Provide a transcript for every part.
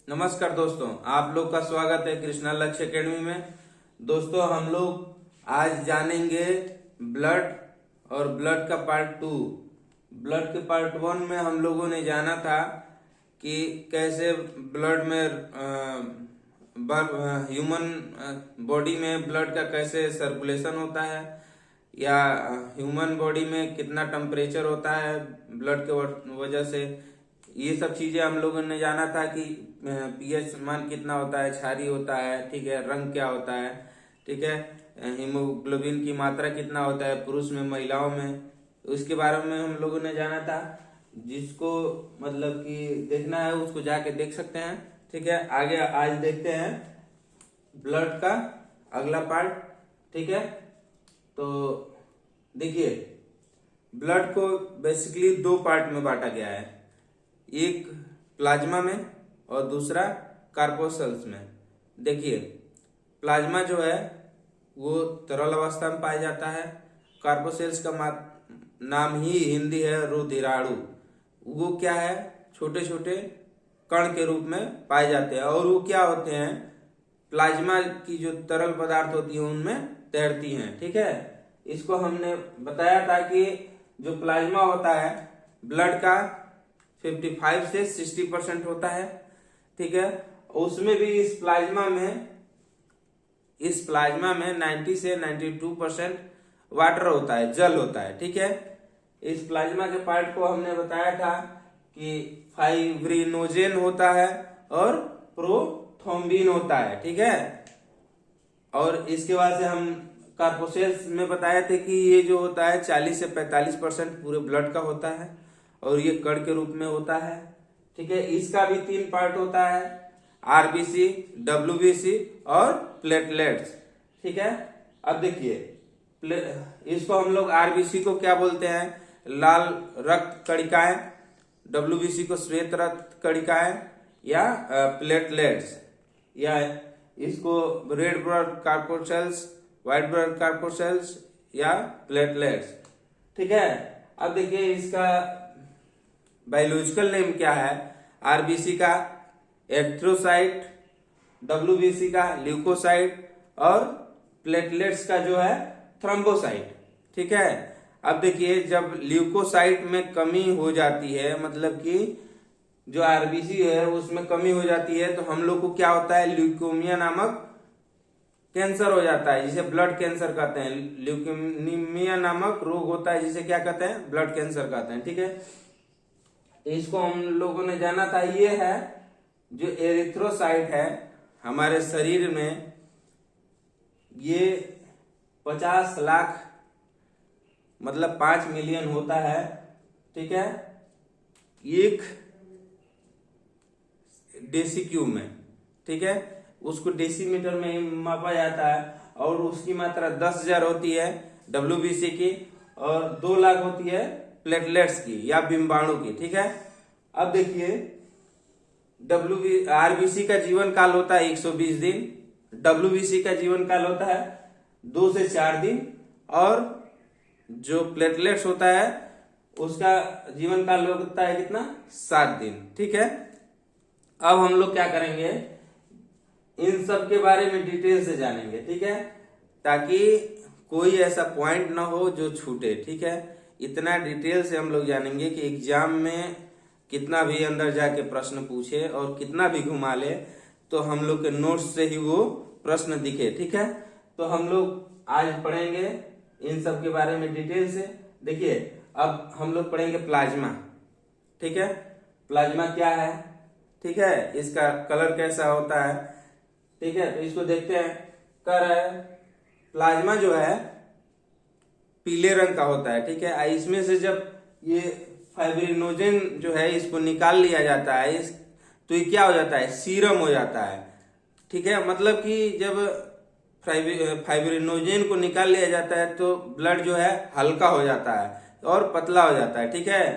नमस्कार दोस्तों, आप लोग का स्वागत है कृष्णा लक्ष्य एकेडमी में। दोस्तों, हम लोग आज जानेंगे ब्लड और ब्लड का पार्ट 2। ब्लड के पार्ट 1 में हम लोगों ने जाना था कि कैसे ब्लड में ह्यूमन बॉडी में ब्लड का कैसे सर्कुलेशन होता है, या ह्यूमन बॉडी में कितना टेम्परेचर होता है ब्लड के वजह से। ये सब चीजें हम लोगों ने जाना था कि पीएच मान कितना होता है, क्षारीय होता है, ठीक है, रंग क्या होता है, ठीक है, हीमोग्लोबिन की मात्रा कितना होता है पुरुष में महिलाओं में, उसके बारे में हम लोगों ने जाना था। जिसको मतलब कि देखना है उसको जाके देख सकते हैं, ठीक है। आगे आज देखते हैं ब्लड का अगला पार्ट, ठीक है। तो देखिए, ब्लड को बेसिकली दो पार्ट में बांटा गया है, एक प्लाज्मा में और दूसरा कार्पोसेल्स में। देखिए, प्लाज्मा जो है वो तरल अवस्था में पाया जाता है। कार्पोसेल्स का नाम ही हिंदी है रुधिराणु। वो क्या है, छोटे छोटे कण के रूप में पाए जाते हैं और वो क्या होते हैं, प्लाज्मा की जो तरल पदार्थ होती है उनमें तैरती हैं, ठीक है। इसको हमने बताया था कि जो प्लाज्मा होता है ब्लड का 55 से 60% होता है, ठीक है। उसमें भी इस प्लाज्मा में 90 से 92% वाटर होता है, जल होता है, ठीक है। इस प्लाज्मा के पार्ट को हमने बताया था कि फाइब्रिनोजेन होता है और प्रोथ्रोम्बिन होता है, ठीक है। और इसके बाद से हम कार्पोसेल्स में बताए थे कि ये जो होता है 40 से 45% पूरे ब्लड का होता है और ये कण के रूप में होता है, ठीक है। इसका भी 3 पार्ट होता है, आरबीसी, डब्ल्यूबीसी और प्लेटलेट्स, ठीक है। अब देखिए, इसको हम लोग आरबीसी को क्या बोलते हैं, लाल रक्त कणिकाएं, डब्ल्यूबीसी को श्वेत रक्त कणिकाएं या प्लेटलेट्स, या इसको रेड ब्लड कार्पोसेल्स, व्हाइट ब्लड कार्पोसेल्स या प्लेटलेट्स, ठीक है। अब देखिए, इसका बायोलॉजिकल नेम क्या है, आरबीसी का एरिथ्रोसाइट, डब्ल्यूबीसी का ल्यूकोसाइट और प्लेटलेट्स का जो है थ्रोम्बोसाइट, ठीक है। अब देखिए, जब ल्यूकोसाइट में कमी हो जाती है, मतलब कि जो आरबीसी है उसमें कमी हो जाती है, तो हम लोग को क्या होता है, ल्यूकेमिया नामक कैंसर हो जाता है, जिसे ब्लड कैंसर कहते हैं। ल्यूकेमिया नामक रोग होता है जिसे क्या कहते हैं, ब्लड कैंसर कहते हैं, ठीक है। इसको हम लोगों ने जाना था। ये है जो एरिथ्रोसाइट है हमारे शरीर में, ये 50 लाख मतलब 5 मिलियन होता है, ठीक है, एक डेसीक्यूब में, ठीक है। उसको डेसीमीटर में ही मापा जाता है और उसकी मात्रा 10,000 होती है डब्ल्यूबीसी की और 2 लाख होती है प्लेटलेट्स की या बिंबाणु की, ठीक है। अब देखिए, आरबीसी का जीवन काल होता है 120 दिन, डब्ल्यूबीसी का जीवन काल होता है 2 से 4 दिन और जो प्लेटलेट्स होता है उसका जीवन काल होता है कितना, 7 दिन, ठीक है। अब हम लोग क्या करेंगे, इन सब के बारे में डिटेल से जानेंगे, ठीक है, ताकि कोई ऐसा पॉइंट ना हो जो छूटे, ठीक है। इतना डिटेल से हम लोग जानेंगे कि एग्जाम में कितना भी अंदर जाके प्रश्न पूछे और कितना भी घुमा ले, तो हम लोग के नोट्स से ही वो प्रश्न दिखे, ठीक है। तो हम लोग आज पढ़ेंगे इन सब के बारे में डिटेल से। देखिए, अब हम लोग पढ़ेंगे प्लाज्मा, ठीक है। प्लाज्मा क्या है, ठीक है, इसका कलर कैसा होता है, ठीक है। तो इसको देखते हैं। कह रहा है प्लाज्मा जो है पीले रंग का होता है, ठीक है। इसमें से जब ये फाइब्रिनोजेन जो है इसको निकाल लिया जाता है, तो ये क्या हो जाता है, सीरम हो जाता है, ठीक है। मतलब कि जब फाइब्रिनोजेन को निकाल लिया जाता है तो ब्लड जो है हल्का हो जाता है और पतला हो जाता है, ठीक है।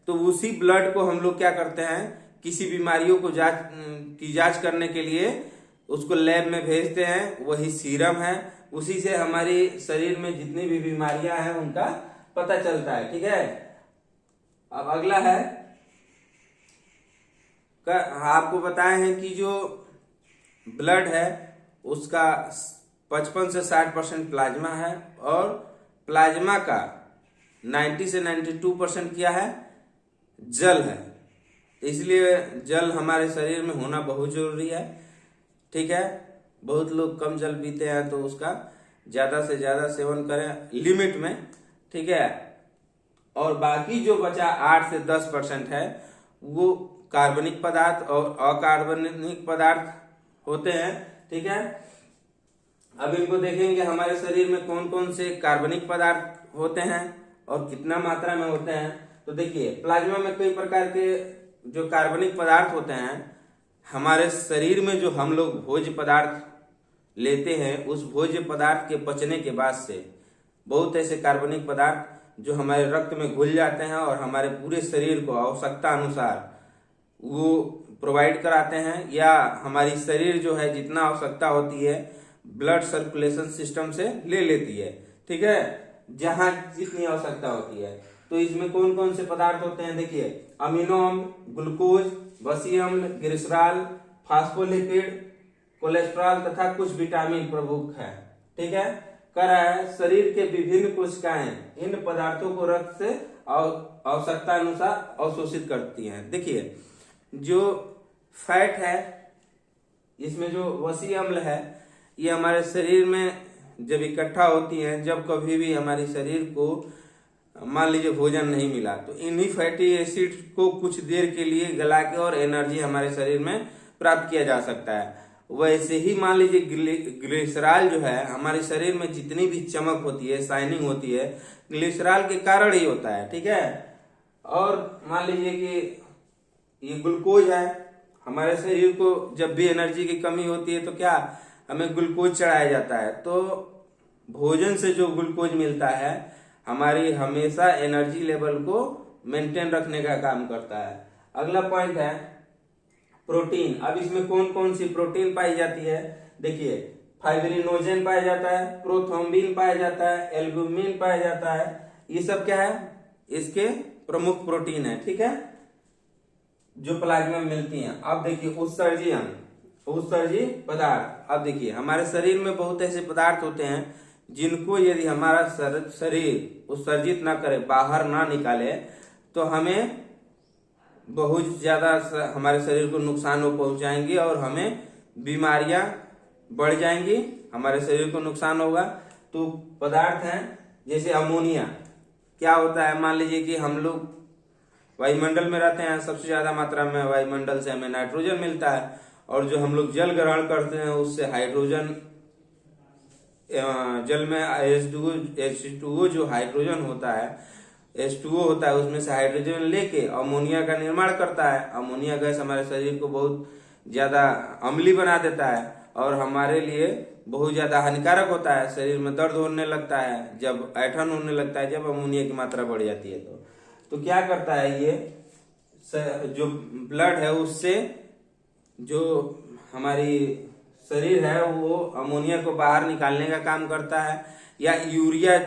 तो उसी ब्लड को हम लोग क्या करते हैं, किसी बीमारियों को जांच करने के लिए उसको लैब में भेजते हैं, वही सीरम है। उसी से हमारे शरीर में जितनी भी बीमारियां हैं उनका पता चलता है, ठीक है। अब अगला है आपको बताए हैं कि जो ब्लड है उसका 55 से 60% प्लाज्मा है, और प्लाज्मा का 90 से 92% क्या है, जल है। इसलिए जल हमारे शरीर में होना बहुत जरूरी है। ठीक है, बहुत लोग कम जल पीते हैं, तो उसका ज्यादा से ज्यादा सेवन करें लिमिट में। ठीक है, और बाकी जो बचा 8 से 10% है वो कार्बनिक पदार्थ और अकार्बनिक पदार्थ होते हैं। ठीक है, अब इनको देखेंगे हमारे शरीर में कौन कौन से कार्बनिक पदार्थ होते हैं और कितना मात्रा में होते हैं। तो देखिए, प्लाज्मा में कई प्रकार के जो कार्बनिक पदार्थ होते हैं। हमारे शरीर में जो हम लोग भोज्य पदार्थ लेते हैं, उस भोज्य पदार्थ के पचने के बाद से बहुत ऐसे कार्बनिक पदार्थ जो हमारे रक्त में घुल जाते हैं और हमारे पूरे शरीर को आवश्यकता अनुसार वो प्रोवाइड कराते हैं, या हमारी शरीर जो है जितना आवश्यकता होती है ब्लड सर्कुलेशन सिस्टम से ले लेती है। ठीक है, जहां जितनी आवश्यकता होती है। तो इसमें कौन कौन से पदार्थ होते हैं, देखिए, अमीनो अम्ल, ग्लूकोज, वसी अम्ल, ग्लिसरॉल, फास्फोलिपिड, कोलेस्ट्रॉल तथा कुछ विटामिन प्रमुख है। ठीक है, कह रहा है शरीर के विभिन्न कोशिकाएं इन पदार्थों को रक्त से आवश्यकता अनुसार अवशोषित करती हैं। देखिए, जो फैट है, इसमें जो वसी अम्ल है, ये हमारे शरीर में जब इकट्ठा होती हैं, जब कभी भी हमारे शरीर को मान लीजिए भोजन नहीं मिला, तो इन्हीं फैटी एसिड को कुछ देर के लिए गला के और एनर्जी हमारे शरीर में प्राप्त किया जा सकता है। वैसे ही मान लीजिए ग्लिसरॉल जो है, हमारे शरीर में जितनी भी चमक होती है, शाइनिंग होती है, ग्लिसरॉल के कारण ही होता है। ठीक है, और मान लीजिए कि ये ग्लूकोज है, हमारे शरीर को जब भी एनर्जी की कमी होती है तो क्या हमें ग्लूकोज चढ़ाया जाता है। तो भोजन से जो ग्लूकोज मिलता है हमारी हमेशा एनर्जी लेवल को मेंटेन रखने का काम करता है। अगला पॉइंट है प्रोटीन। अब इसमें कौन कौन सी प्रोटीन पाई जाती है, देखिए, फाइब्रिनोजेन पाया जाता है, प्रोथ्रोम्बिन पाया जाता है, एल्बुमिन पाया जाता है। ये सब क्या है, इसके प्रमुख प्रोटीन है। ठीक है, जो प्लाज्मा में मिलती हैं। अब देखिए, उत्सर्जी पदार्थ। अब देखिए, हमारे शरीर में बहुत ऐसे पदार्थ होते हैं जिनको यदि हमारा शरीर उत्सर्जित ना करे, बाहर ना निकाले, तो हमें बहुत ज्यादा हमारे शरीर को नुकसान पहुंचाएंगे और हमें बीमारियां बढ़ जाएंगी, हमारे शरीर को नुकसान होगा। तो पदार्थ हैं जैसे अमोनिया। क्या होता है, मान लीजिए कि हम लोग वायुमंडल में रहते हैं, सबसे ज्यादा मात्रा में वायुमंडल से हमें नाइट्रोजन मिलता है, और जो हम लोग जल ग्रहण करते हैं उससे हाइड्रोजन, जल में H2O जो हाइड्रोजन होता है, H2O होता है, उसमें से हाइड्रोजन लेके अमोनिया का निर्माण करता है। अमोनिया गैस हमारे शरीर को बहुत ज्यादा अम्लीय बना देता है और हमारे लिए बहुत ज्यादा हानिकारक होता है। शरीर में दर्द होने लगता है, जब ऐठन होने लगता है, जब अमोनिया की मात्रा बढ़ जाती है। तो क्या करता है, ये जो ब्लड है उससे जो हमारी शरीर है वो अमोनिया को बाहर निकालने का काम करता है, या यूरिया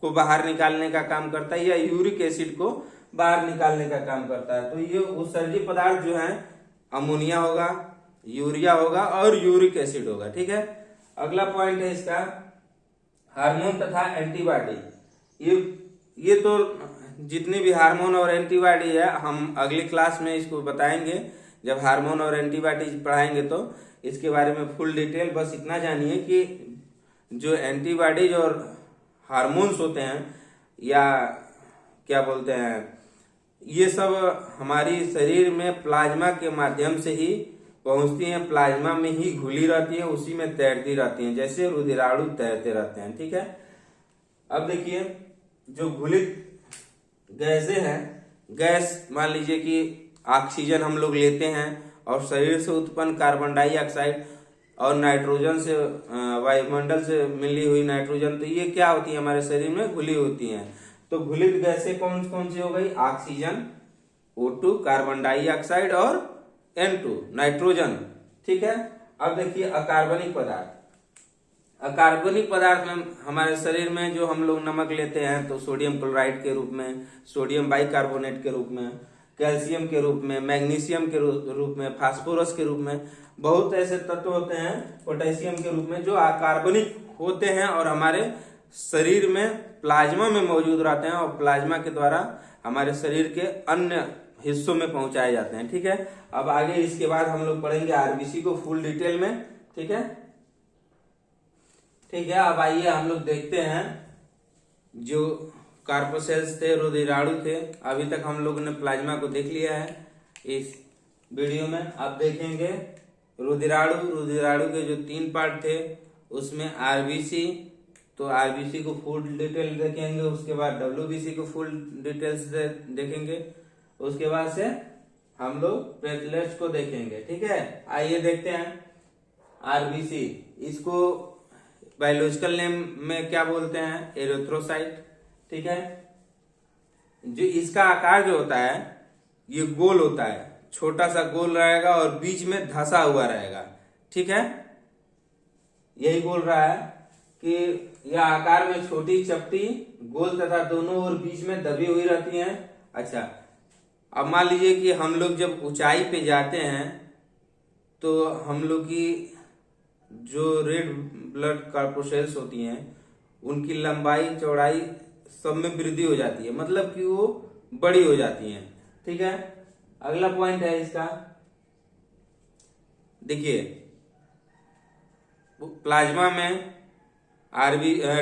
को बाहर निकालने का काम करता है, या यूरिक एसिड को बाहर निकालने का काम करता है। तो ये उत्सर्जी पदार्थ जो है अमोनिया होगा, यूरिया होगा और यूरिक एसिड होगा। ठीक है, अगला पॉइंट है इसका हार्मोन तथा एंटीबॉडी। ये तो जितनी भी हार्मोन और एंटीबॉडी है हम अगली क्लास में इसको बताएंगे। जब हार्मोन और एंटीबॉडी पढ़ाएंगे तो इसके बारे में फुल डिटेल। बस इतना जानिए कि जो एंटीबॉडीज और हार्मोन्स होते हैं, या क्या बोलते हैं, ये सब हमारी शरीर में प्लाज्मा के माध्यम से ही पहुंचती हैं, प्लाज्मा में ही घुली रहती हैं, उसी में तैरती रहती हैं, जैसे रुधिराणु तैरते रहते हैं। ठीक है, अब देखिए, जो घुलित गैसें हैं, गैस मान लीजिए कि ऑक्सीजन हम लोग लेते हैं और शरीर से उत्पन्न कार्बन डाइऑक्साइड और नाइट्रोजन से, वायुमंडल से मिली हुई नाइट्रोजन, तो ये क्या होती है, हमारे शरीर में घुली होती हैं। तो घुलित गैसें कौन कौन सी हो गई, ऑक्सीजन, O2 कार्बन डाइऑक्साइड और N2 नाइट्रोजन। ठीक है, अब देखिए अकार्बनिक पदार्थ। अकार्बनिक पदार्थ में हमारे शरीर में जो हम लोग नमक लेते हैं, तो सोडियम क्लोराइड के रूप में, सोडियम बाइकार्बोनेट के रूप में, कैल्शियम के रूप में, मैग्नीशियम के रूप में, फास्फोरस के रूप में, बहुत ऐसे तत्व होते हैं पोटेशियम के रूप में जो अकार्बनिक होते हैं और हमारे शरीर में प्लाज्मा में मौजूद रहते हैं और प्लाज्मा के द्वारा हमारे शरीर के अन्य हिस्सों में पहुंचाए जाते हैं। ठीक है, अब आगे इसके बाद हम लोग पढ़ेंगे आरबीसी को फुल डिटेल में। ठीक है, ठीक है। अब आइए हम लोग देखते हैं जो कार्पोसेल्स थे, रुधिराणु थे। अभी तक हम लोगों ने प्लाज्मा को देख लिया है इस वीडियो में। अब देखेंगे रुधिराणु के जो 3 पार्ट थे उसमें आरबीसी, तो आरबीसी को फुल डिटेल देखेंगे। उसके बाद डब्ल्यूबीसी को फुल डिटेल्स देखेंगे। उसके बाद से हम लोग प्लेटलेट्स को देखेंगे। ठीक है, आइए देखते हैं आरबीसी। इसको बायोलॉजिकल नेम में क्या बोलते हैं? एरिथ्रोसाइट। ठीक है, जो इसका आकार जो होता है ये गोल होता है, छोटा सा गोल रहेगा और बीच में धंसा हुआ रहेगा। ठीक है, यही बोल रहा है कि यह आकार में छोटी, चपटी, गोल तथा दोनों ओर बीच में दबी हुई रहती हैं। अच्छा, अब मान लीजिए कि हम लोग जब ऊंचाई पे जाते हैं तो हम लोग की जो रेड ब्लड कॉर्पोसेल्स होती हैं उनकी लंबाई, चौड़ाई सब में वृद्धि हो जाती है, मतलब कि वो बड़ी हो जाती हैं। ठीक है, अगला पॉइंट है इसका, देखिए प्लाज्मा में,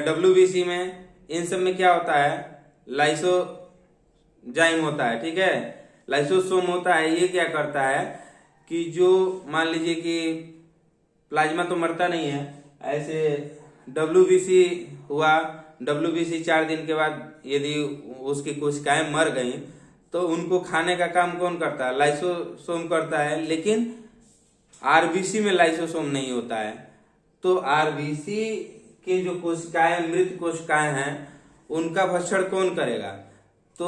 डब्ल्यूबीसी में, इन सब में क्या होता है? लाइसोजाइम होता है। ठीक है, लाइसोसोम होता है। ये क्या करता है कि जो मान लीजिए कि प्लाज्मा तो मरता नहीं है, ऐसे डब्ल्यूबीसी हुआ, डब्ल्यूबीसी 4 दिन के बाद यदि उसकी कोशिकाएं मर गई तो उनको खाने का काम कौन करता है? लाइसोसोम करता है। लेकिन आरबीसी में लाइसोसोम नहीं होता है, तो आरबीसी के जो कोशिकाएं, मृत कोशिकाएं हैं, उनका भक्षण कौन करेगा? तो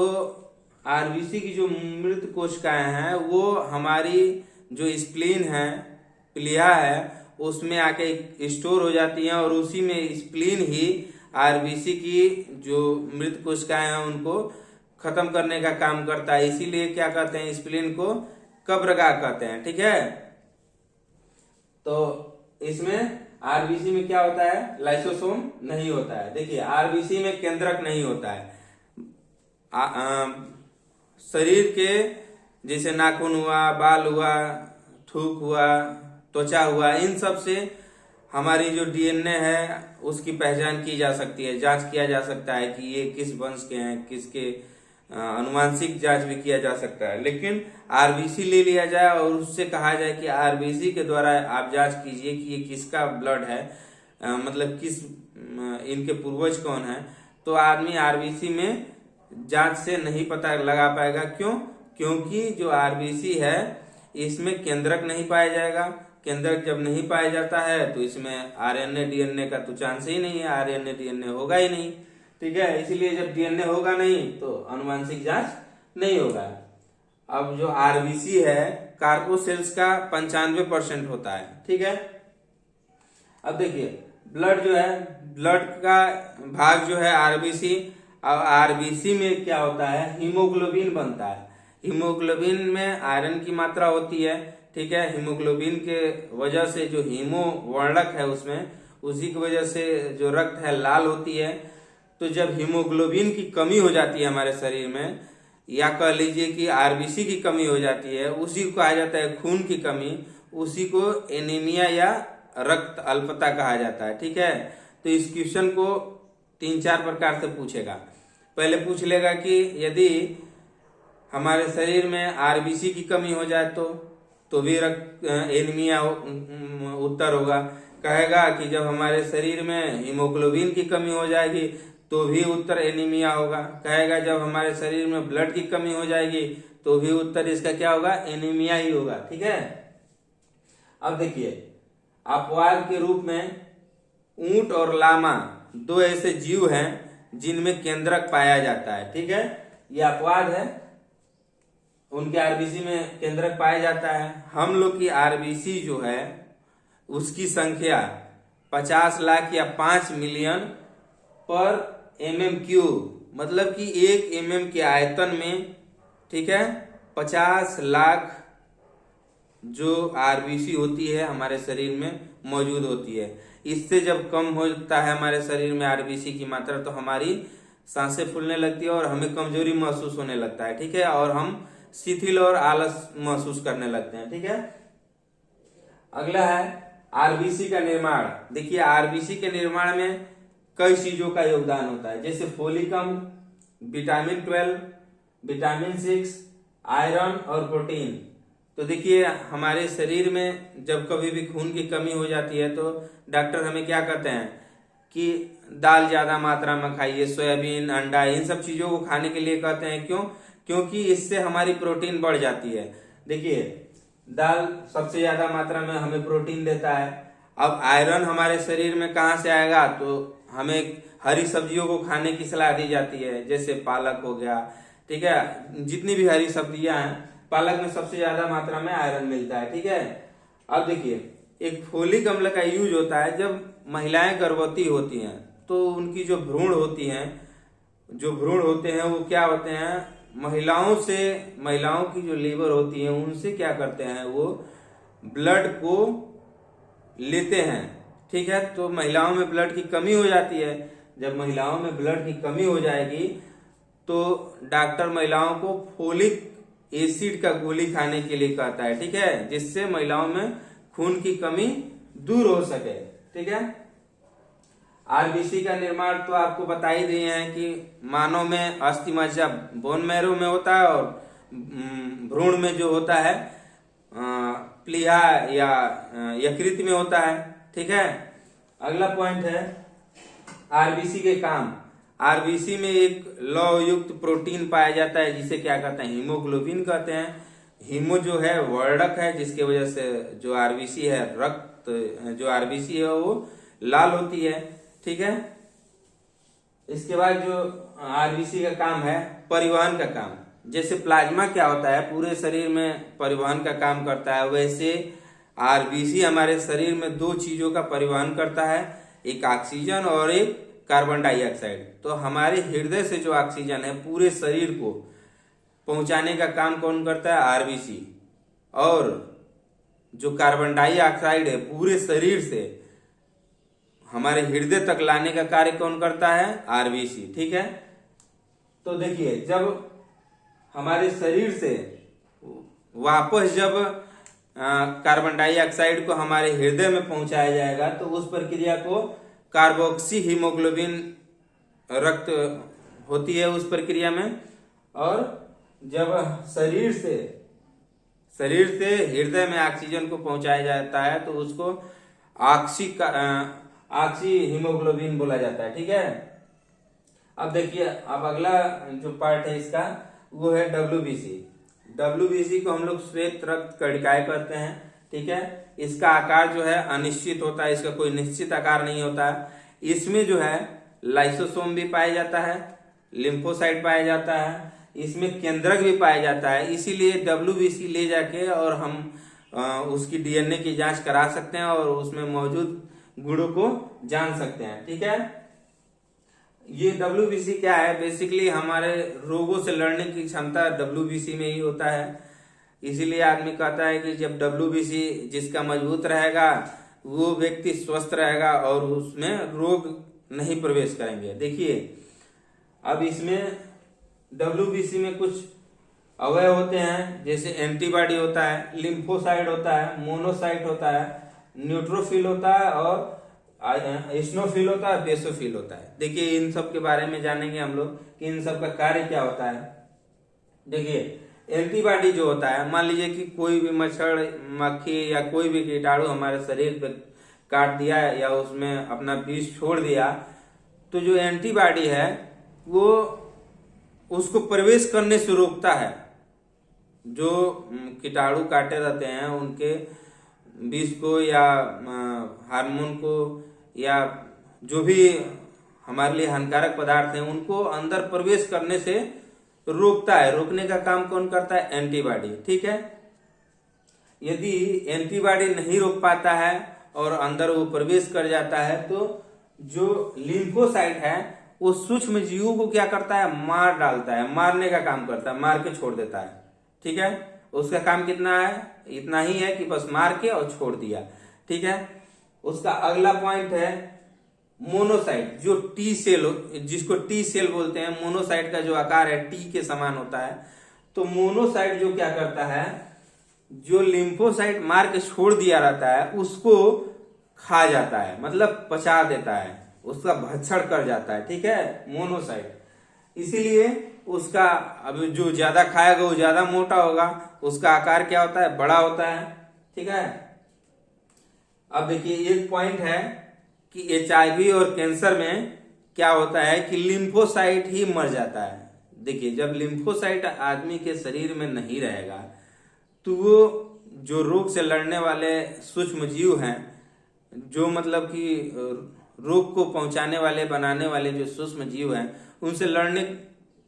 आरबीसी की जो मृत कोशिकाएं हैं वो हमारी जो स्प्लीन है, प्लिया है, उसमें आके स्टोर हो जाती हैं और उसी में स्प्लीन ही आरबीसी की जो मृत कोशिकाएं हैं उनको खत्म करने का काम करता है। इसीलिए क्या कहते हैं? स्प्लीन को कब्रगाह कहते हैं। ठीक है, तो इसमें आरबीसी में क्या होता है? लाइसोसोम नहीं होता है। देखिए आरबीसी में केंद्रक नहीं होता है। शरीर के जैसे नाखून हुआ, बाल हुआ, थूक हुआ, त्वचा हुआ, इन सब से हमारी जो डीएनए है उसकी पहचान की जा सकती है, जांच किया जा सकता है कि ये किस वंश के हैं, किसके, अनुवांशिक जांच भी किया जा सकता है। लेकिन आरबीसी ले लिया जाए और उससे कहा जाए कि आरबीसी के द्वारा आप जांच कीजिए कि ये किसका ब्लड है, मतलब किस, इनके पूर्वज कौन है, तो आदमी आरबीसी में जांच से नहीं पता लगा पाएगा। क्यों? क्योंकि जो आरबीसी है इसमें केंद्रक नहीं पाया जाएगा। केंद्रक जब नहीं पाया जाता है तो इसमें आरएनए डीएनए का तो चांस ही नहीं है, आरएनए डीएनए होगा ही नहीं। ठीक है, इसीलिए जब डीएनए होगा नहीं तो अनुवांशिक जांच नहीं होगा। अब जो आरबीसी है कार्पोसेल्स का 95% होता है। ठीक है, अब देखिए ब्लड जो है, ब्लड का भाग जो है आरबीसी, अब आरबीसी में क्या होता है? हीमोग्लोबिन बनता है। हीमोग्लोबिन में आयरन की मात्रा होती है। ठीक है, हीमोग्लोबिन के वजह से जो हीमो वर्णक है उसमें, उसी की वजह से जो रक्त है लाल होती है। तो जब हीमोग्लोबिन की कमी हो जाती है हमारे शरीर में, या कह लीजिए कि आरबीसी की कमी हो जाती है, उसी को कहा जाता है खून की कमी, उसी को एनीमिया या रक्त अल्पता कहा जाता है। ठीक है, तो इस क्वेश्चन को 3-4 प्रकार से पूछेगा। पहले पूछ लेगा कि यदि हमारे शरीर में आरबीसी की कमी हो जाए तो भी रक्त एनीमिया उत्तर होगा। कहेगा कि जब हमारे शरीर में हीमोग्लोबिन की कमी हो जाएगी तो भी उत्तर एनीमिया होगा। कहेगा जब हमारे शरीर में ब्लड की कमी हो जाएगी तो भी उत्तर इसका क्या होगा? एनीमिया ही होगा। ठीक है, अब देखिए अपवाद के रूप में ऊंट और लामा 2 ऐसे जीव हैं जिनमें केंद्रक पाया जाता है। ठीक है, ये अपवाद है, उनके आरबीसी में केंद्रक पाया जाता है। हम लोग की आरबीसी जो है उसकी संख्या 50 लाख या 5 मिलियन पर mm क्यूब, मतलब कि 1 mm के आयतन में, ठीक है, 50 लाख जो आरबीसी होती है हमारे शरीर में मौजूद होती है। इससे जब कम होता है हमारे शरीर में आरबीसी की मात्रा तो हमारी सांसें फूलने लगती है और हमें कमजोरी महसूस होने लगता है, ठीक है, और हम शिथिल और आलस महसूस करने लगते हैं, ठीक है। अगला है आरबीसी का निर्माण। देखिए आरबीसी के निर्माण में कई चीजों का योगदान होता है, जैसे फोलिक अम्ल, विटामिन 12, विटामिन 6, आयरन और प्रोटीन। तो देखिए हमारे शरीर में जब कभी भी खून की कमी हो जाती है तो डॉक्टर हमें क्या कहते हैं कि दाल ज्यादा मात्रा में खाइए, सोयाबीन, अंडा, इन सब चीजों को खाने के लिए कहते हैं। क्यों? क्योंकि इससे हमारी प्रोटीन बढ़ जाती है। देखिए दाल सबसे ज्यादा मात्रा में हमें प्रोटीन देता है। अब आयरन हमारे शरीर में कहाँ से आएगा? तो हमें हरी सब्जियों को खाने की सलाह दी जाती है, जैसे पालक हो गया, ठीक है, जितनी भी हरी सब्जियां हैं, पालक में सबसे ज्यादा मात्रा में आयरन मिलता है, ठीक है। अब देखिए एक फोलिक अम्ल का यूज होता है जब महिलाएं गर्भवती होती हैं तो उनकी जो भ्रूण होते हैं वो क्या होते हैं, महिलाओं की जो लीवर होती है उनसे क्या करते हैं, वो ब्लड को लेते हैं, ठीक है। तो महिलाओं में ब्लड की कमी हो जाती है। जब महिलाओं में ब्लड की कमी हो जाएगी तो डॉक्टर महिलाओं को फोलिक एसिड का गोली खाने के लिए कहता है, ठीक है, जिससे महिलाओं में खून की कमी दूर हो सके, ठीक है। आरबीसी का निर्माण तो आपको बता ही दिए हैं कि मानव में अस्थि मज्जा बोन मैरो में होता है और भ्रूण में जो होता है प्लीहा या यकृत में होता है, ठीक है। अगला पॉइंट है आरबीसी के काम। आरबीसी में एक लौह युक्त प्रोटीन पाया जाता है जिसे क्या कहते हैं, हीमोग्लोबिन कहते हैं। हीमो जो है वर्णक है, जिसके वजह से जो आरबीसी है, रक्त जो आरबीसी है वो लाल होती है, ठीक है। इसके बाद जो आरबीसी का काम है परिवहन का काम। जैसे प्लाज्मा क्या होता है, पूरे शरीर में परिवहन का काम करता है, वैसे आरबीसी हमारे शरीर में दो चीजों का परिवहन करता है, एक ऑक्सीजन और एक कार्बन डाइऑक्साइड। तो हमारे हृदय से जो ऑक्सीजन है पूरे शरीर को पहुंचाने का काम कौन करता है, आरबीसी। और जो कार्बन डाइऑक्साइड है पूरे शरीर से हमारे हृदय तक लाने का कार्य कौन करता है, आरबीसी, ठीक है। तो देखिए जब हमारे शरीर से वापस जब कार्बन डाइऑक्साइड को हमारे हृदय में पहुंचाया जाएगा तो उस प्रक्रिया को कार्बोक्सी हीमोग्लोबिन रक्त होती है उस प्रक्रिया में। और जब शरीर से हृदय में ऑक्सीजन को पहुंचाया जाता है तो उसको ऑक्सी हीमोग्लोबिन बोला जाता है, ठीक है। अब देखिए अब अगला जो पार्ट है इसका वो है डब्ल्यूबीसी को हम लोग श्वेत रक्त कणिकाएं कहते हैं, ठीक है। इसका आकार जो है अनिश्चित होता है, इसका कोई निश्चित आकार नहीं होता है। इसमें जो है लाइसोसोम भी पाया जाता है, लिम्फोसाइट पाया जाता है, इसमें केंद्रक भी पाया जाता है। इसीलिए डब्ल्यूबीसी ले जाके और हम उसकी डीएनए की जांच करा सकते हैं और उसमें मौजूद गुणों को जान सकते हैं, ठीक है। ये डब्ल्यूबीसी क्या है, बेसिकली हमारे रोगों से लड़ने की क्षमता डब्ल्यूबीसी में ही होता है। इसीलिए आदमी कहता है कि जब डब्ल्यूबीसी जिसका मजबूत रहेगा वो व्यक्ति स्वस्थ रहेगा और उसमें रोग नहीं प्रवेश करेंगे। देखिए अब इसमें डब्ल्यूबीसी में कुछ अवयव होते हैं, जैसे एंटीबॉडी होता है, लिम्फोसाइट होता है, मोनोसाइट होता है, न्यूट्रोफिल होता है और एस्नोफिल होता है, बेसोफिल होता है। देखिए इन सब के बारे में जानेंगे हम लोग कि इन सब का कार्य क्या होता है। देखिए एंटीबॉडी जो होता है, मान लीजिए कि कोई भी मच्छर, मक्खी या कोई भी कीटाणु हमारे शरीर पे काट दिया या उसमें अपना विष छोड़ दिया, तो जो एंटीबॉडी है वो उसको प्रवेश करने से रोकता है। जो कीटाणु काटे रहते हैं उनके विष को या हार्मोन को या जो भी हमारे लिए हानिकारक पदार्थ हैं उनको अंदर प्रवेश करने से रोकता है। रोकने का काम कौन करता है, एंटीबॉडी, ठीक है। यदि एंटीबॉडी नहीं रोक पाता है और अंदर वो प्रवेश कर जाता है तो जो लिम्फोसाइट है वो सूक्ष्म जीवों को क्या करता है, मार डालता है, मारने का काम करता है, मार के छोड़ देता है, ठीक है। उसका काम कितना है, इतना ही है कि बस मार के और छोड़ दिया, ठीक है। उसका अगला पॉइंट है मोनोसाइट, जो टी सेल, जिसको टी सेल बोलते हैं। मोनोसाइट का जो आकार है टी के समान होता है। तो मोनोसाइट जो क्या करता है, जो लिम्फोसाइट मार के छोड़ दिया रहता है उसको खा जाता है, मतलब पचा देता है, उसका भक्षण कर जाता है, ठीक है, मोनोसाइट। इसीलिए उसका अब जो ज्यादा खाएगा वो ज्यादा मोटा होगा, उसका आकार क्या होता है, बड़ा होता है, ठीक है। अब देखिए एक पॉइंट है कि HIV और कैंसर में क्या होता है कि लिम्फोसाइट ही मर जाता है। देखिए जब लिम्फोसाइट आदमी के शरीर में नहीं रहेगा तो वो जो रोग से लड़ने वाले सूक्ष्म जीव हैं, जो मतलब कि रोग को पहुंचाने वाले बनाने वाले जो सूक्ष्म जीव हैं, उनसे लड़ने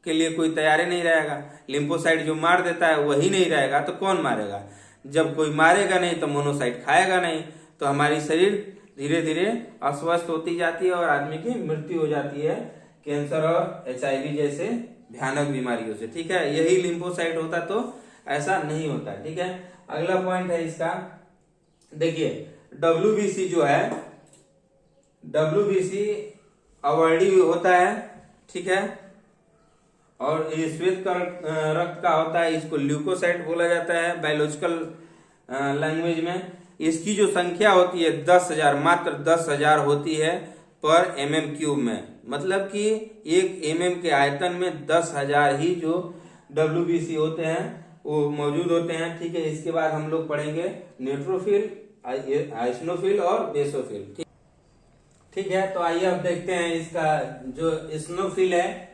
के लिए कोई तैयार नहीं रहेगा। लिम्फोसाइट जो मार देता है वही नहीं रहेगा तो कौन मारेगा। जब कोई मारेगा नहीं तो मोनोसाइट खाएगा नहीं, तो हमारी शरीर धीरे धीरे अस्वस्थ होती जाती है और आदमी की मृत्यु हो जाती है कैंसर और HIV जैसे भयानक बीमारियों से, ठीक है। यही लिम्फोसाइट होता तो ऐसा नहीं होता, ठीक है। अगला पॉइंट है इसका, देखिए WBC जो है, WBC अवॉइडी होता है, ठीक है। और ये श्वेत रक्त का होता है, इसको ल्यूकोसाइट बोला जाता है बायोलॉजिकल लैंग्वेज में। इसकी जो संख्या होती है 10,000, मात्र 10,000 होती है पर mm³ में, मतलब कि 1 mm के आयतन में 10,000 ही जो WBC होते हैं वो मौजूद होते हैं, ठीक है। इसके बाद हम लोग पढ़ेंगे न्यूट्रोफिल, आइसनोफिल और बेसोफिल, ठीक है। तो आइए अब देखते हैं इसका जो स्नोफिल है,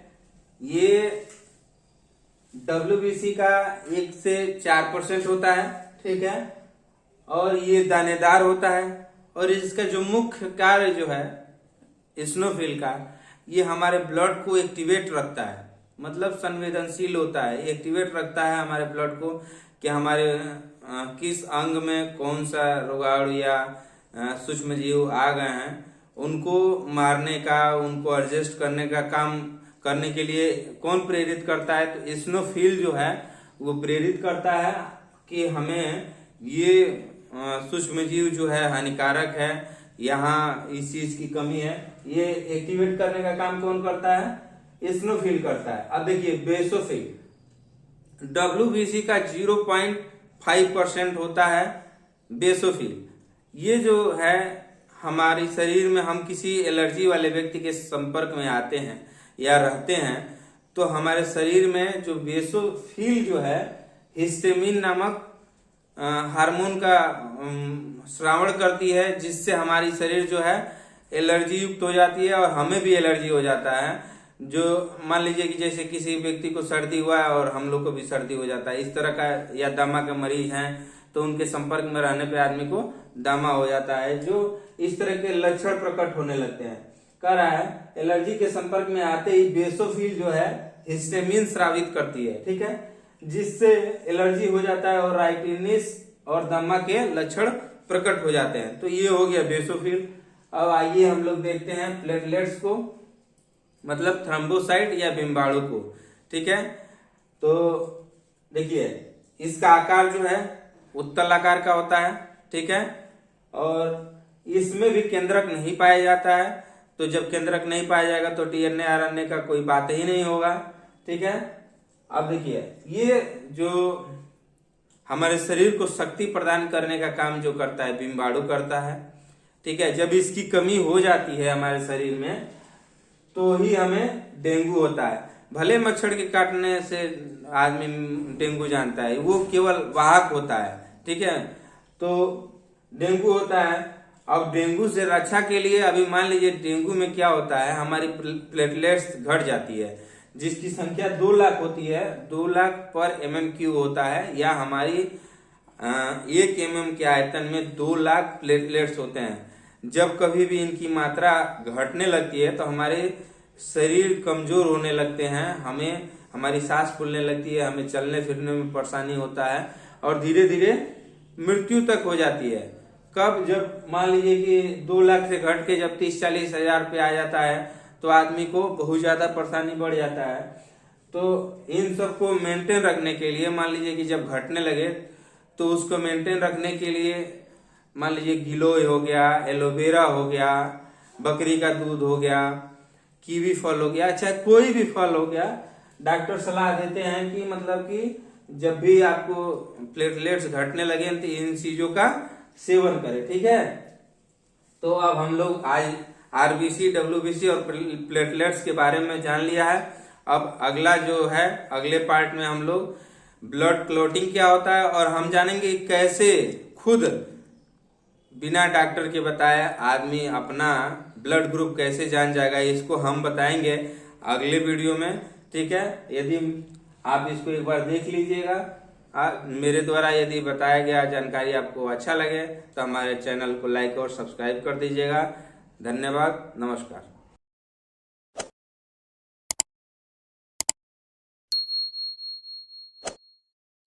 ये WBC का 1 से 4% होता है, ठीक है। और ये दानेदार होता है और इसका जो मुख्य कार्य जो है स्नोफिल का, ये हमारे ब्लड को एक्टिवेट रखता है, मतलब संवेदनशील होता है, एक्टिवेट रखता है हमारे ब्लड को कि हमारे किस अंग में कौन सा रोगाणु या सूक्ष्म जीव आ गए हैं, उनको मारने का, उनको एडजस्ट करने का काम करने के लिए कौन प्रेरित करता है, तो स्नोफिल जो है वो प्रेरित करता है कि हमें ये सूक्ष्म जीव जो है हानिकारक है, यहाँ इस चीज की कमी है, ये एक्टिवेट करने का काम कौन करता है, स्नोफिल करता है। अब देखिए बेसोफिल, WBC का 0.5% होता है बेसोफिल। ये जो है हमारे शरीर में, हम किसी एलर्जी वाले व्यक्ति के संपर्क में आते हैं या रहते हैं तो हमारे शरीर में जो बेसोफिल जो है हिस्टामिन नामक हार्मोन का श्रावण करती है, जिससे हमारी शरीर जो है एलर्जी युक्त हो जाती है और हमें भी एलर्जी हो जाता है। जो मान लीजिए कि जैसे किसी व्यक्ति को सर्दी हुआ है और हम लोग को भी सर्दी हो जाता है, इस तरह का, या दमा के मरीज हैं तो उनके संपर्क में रहने पे आदमी को दमा हो जाता है, जो इस तरह के लक्षण प्रकट होने लगते हैं। कह रहा है एलर्जी के संपर्क में आते ही बेसोफिल जो है हिस्टामिन स्रावित करती है, ठीक है, जिससे एलर्जी हो जाता है और राइटिनिस और दमा के लक्षण प्रकट हो जाते हैं। तो ये हो गया बेसोफिल। अब आइए हम लोग देखते हैं प्लेटलेट्स को, मतलब थ्रोम्बोसाइट या बिम्बाणु को, ठीक है। तो देखिए इसका आकार जो है उत्तल आकार का होता है, ठीक है, और इसमें भी केंद्रक नहीं पाया जाता है। तो जब केंद्रक नहीं पाया जाएगा तो DNA RNA का कोई बात ही नहीं होगा, ठीक है। अब देखिए ये जो हमारे शरीर को शक्ति प्रदान करने का काम जो करता है बिम्बाणु करता है, ठीक है। जब इसकी कमी हो जाती है हमारे शरीर में तो ही हमें डेंगू होता है। भले मच्छर के काटने से आदमी डेंगू जानता है, वो केवल वाहक होता है, ठीक है। तो डेंगू होता है। अब डेंगू से रक्षा के लिए अभी मान लीजिए डेंगू में क्या होता है, हमारी प्लेटलेट्स घट जाती है, जिसकी संख्या 2 लाख होती है, 2 लाख पर mm³ होता है, या हमारी 1 mm के आयतन में 2 लाख प्लेटलेट्स होते हैं। जब कभी भी इनकी मात्रा घटने लगती है तो हमारे शरीर कमजोर होने लगते हैं, हमें हमारी सांस फूलने लगती है, हमें चलने फिरने में परेशानी होता है और धीरे धीरे मृत्यु तक हो जाती है। कब, जब मान लीजिए कि 2 लाख से घट के जब 30-40 हजार पे आ जाता है तो आदमी को बहुत ज्यादा परेशानी बढ़ जाता है। तो इन सबको मेंटेन रखने के लिए मान लीजिए कि जब घटने लगे तो उसको मेंटेन रखने के लिए मान लीजिए गिलोय हो गया, एलोवेरा हो गया, बकरी का दूध हो गया, कीवी फल हो गया, चाहे कोई भी फल हो गया, डॉक्टर सलाह देते हैं कि मतलब कि जब भी आपको प्लेटलेट्स घटने लगे तो इन चीजों का सेवन करें। ठीक है, तो अब हम लोग आज आरबीसी, डब्ल्यूबीसी और प्लेटलेट्स के बारे में जान लिया है। अब अगला जो है, अगले पार्ट में हम लोग ब्लड क्लॉटिंग क्या होता है और हम जानेंगे कैसे खुद बिना डॉक्टर के बताए आदमी अपना ब्लड ग्रुप कैसे जान जाएगा, इसको हम बताएंगे अगले वीडियो में। ठीक है, यदि आप इसको एक बार देख लीजिएगा। मेरे द्वारा यदि बताया गया जानकारी आपको अच्छा लगे तो हमारे चैनल को लाइक और सब्सक्राइब कर दीजिएगा। धन्यवाद, नमस्कार।